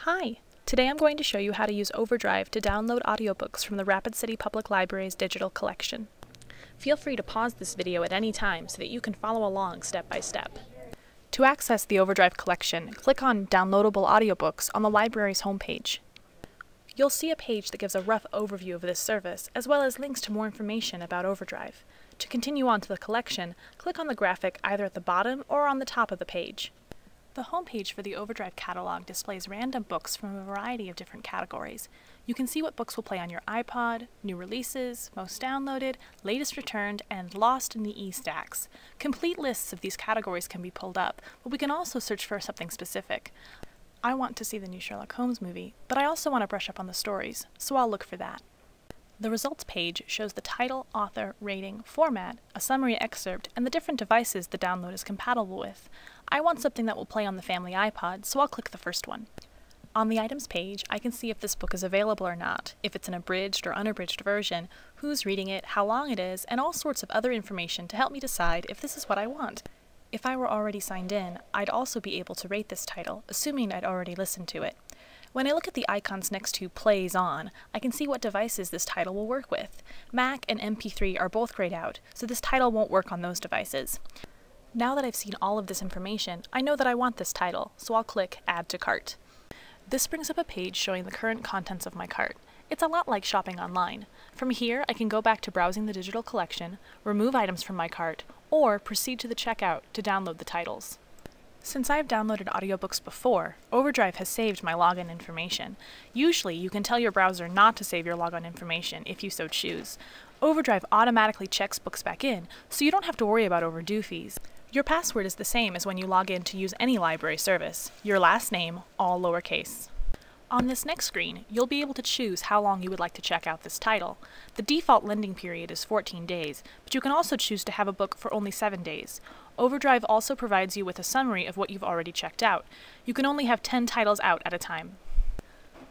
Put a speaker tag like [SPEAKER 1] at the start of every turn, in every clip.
[SPEAKER 1] Hi! Today I'm going to show you how to use Overdrive to download audiobooks from the Rapid City Public Library's digital collection. Feel free to pause this video at any time so that you can follow along step by step. To access the Overdrive collection, click on Downloadable Audiobooks on the library's homepage. You'll see a page that gives a rough overview of this service, as well as links to more information about Overdrive. To continue on to the collection, click on the graphic either at the bottom or on the top of the page. The homepage for the Overdrive catalog displays random books from a variety of different categories. You can see what books will play on your iPod, new releases, most downloaded, latest returned, and lost in the e-stacks. Complete lists of these categories can be pulled up, but we can also search for something specific. I want to see the new Sherlock Holmes movie, but I also want to brush up on the stories, so I'll look for that. The results page shows the title, author, rating, format, a summary excerpt, and the different devices the download is compatible with. I want something that will play on the family iPod, so I'll click the first one. On the items page, I can see if this book is available or not, if it's an abridged or unabridged version, who's reading it, how long it is, and all sorts of other information to help me decide if this is what I want. If I were already signed in, I'd also be able to rate this title, assuming I'd already listened to it. When I look at the icons next to Plays On, I can see what devices this title will work with. Mac and MP3 are both grayed out, so this title won't work on those devices. Now that I've seen all of this information, I know that I want this title, so I'll click Add to Cart. This brings up a page showing the current contents of my cart. It's a lot like shopping online. From here, I can go back to browsing the digital collection, remove items from my cart, or proceed to the checkout to download the titles. Since I've downloaded audiobooks before, Overdrive has saved my login information. Usually, you can tell your browser not to save your logon information if you so choose. Overdrive automatically checks books back in, so you don't have to worry about overdue fees. Your password is the same as when you log in to use any library service. Your last name, all lowercase. On this next screen, you'll be able to choose how long you would like to check out this title. The default lending period is 14 days, but you can also choose to have a book for only 7 days. Overdrive also provides you with a summary of what you've already checked out. You can only have 10 titles out at a time.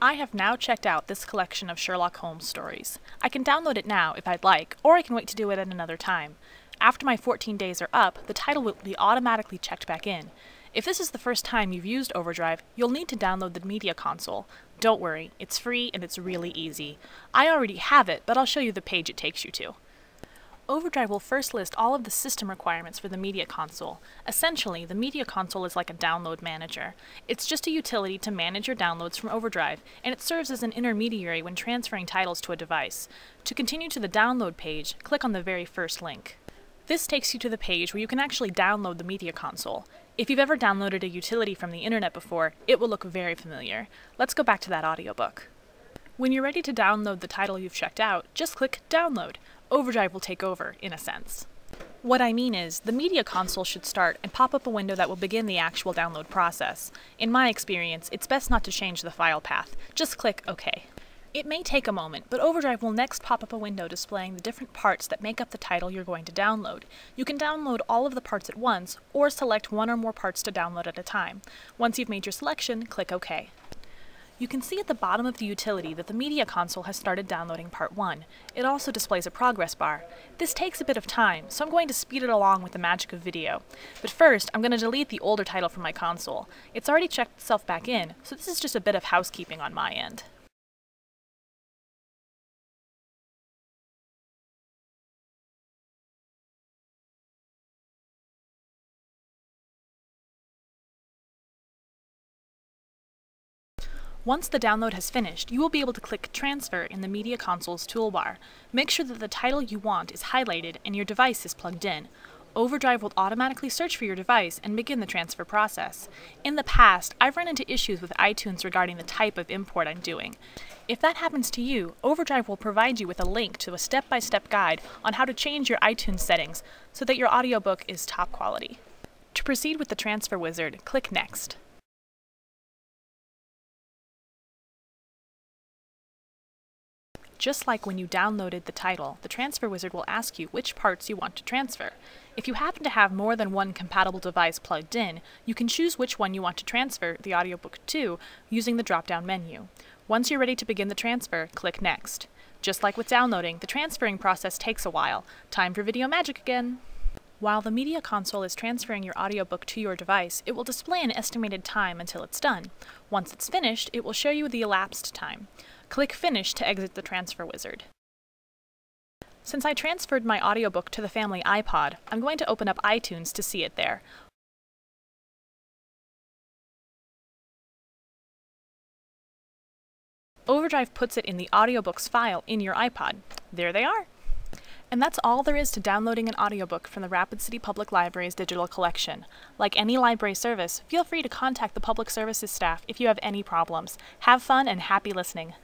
[SPEAKER 1] I have now checked out this collection of Sherlock Holmes stories. I can download it now if I'd like, or I can wait to do it at another time. After my 14 days are up, the title will be automatically checked back in. If this is the first time you've used Overdrive, you'll need to download the Media Console. Don't worry, it's free and it's really easy. I already have it, but I'll show you the page it takes you to. Overdrive will first list all of the system requirements for the Media Console. Essentially, the Media Console is like a download manager. It's just a utility to manage your downloads from Overdrive, and it serves as an intermediary when transferring titles to a device. To continue to the download page, click on the very first link. This takes you to the page where you can actually download the Media Console. If you've ever downloaded a utility from the internet before, it will look very familiar. Let's go back to that audiobook. When you're ready to download the title you've checked out, just click Download. Overdrive will take over, in a sense. What I mean is, the Media Console should start and pop up a window that will begin the actual download process. In my experience, it's best not to change the file path. Just click OK. It may take a moment, but Overdrive will next pop up a window displaying the different parts that make up the title you're going to download. You can download all of the parts at once, or select one or more parts to download at a time. Once you've made your selection, click OK. You can see at the bottom of the utility that the Media Console has started downloading Part 1. It also displays a progress bar. This takes a bit of time, so I'm going to speed it along with the magic of video. But first, I'm going to delete the older title from my console. It's already checked itself back in, so this is just a bit of housekeeping on my end. Once the download has finished, you will be able to click Transfer in the Media Console's toolbar. Make sure that the title you want is highlighted and your device is plugged in. Overdrive will automatically search for your device and begin the transfer process. In the past, I've run into issues with iTunes regarding the type of import I'm doing. If that happens to you, Overdrive will provide you with a link to a step-by-step guide on how to change your iTunes settings so that your audiobook is top quality. To proceed with the transfer wizard, click Next. Just like when you downloaded the title, the transfer wizard will ask you which parts you want to transfer. If you happen to have more than one compatible device plugged in, you can choose which one you want to transfer the audiobook to using the drop-down menu. Once you're ready to begin the transfer, click Next. Just like with downloading, the transferring process takes a while. Time for video magic again! While the media console is transferring your audiobook to your device, it will display an estimated time until it's done. Once it's finished, it will show you the elapsed time. Click Finish to exit the transfer wizard. Since I transferred my audiobook to the family iPod, I'm going to open up iTunes to see it there. Overdrive puts it in the audiobooks file in your iPod. There they are! And that's all there is to downloading an audiobook from the Rapid City Public Library's digital collection. Like any library service, feel free to contact the Public Services staff if you have any problems. Have fun and happy listening!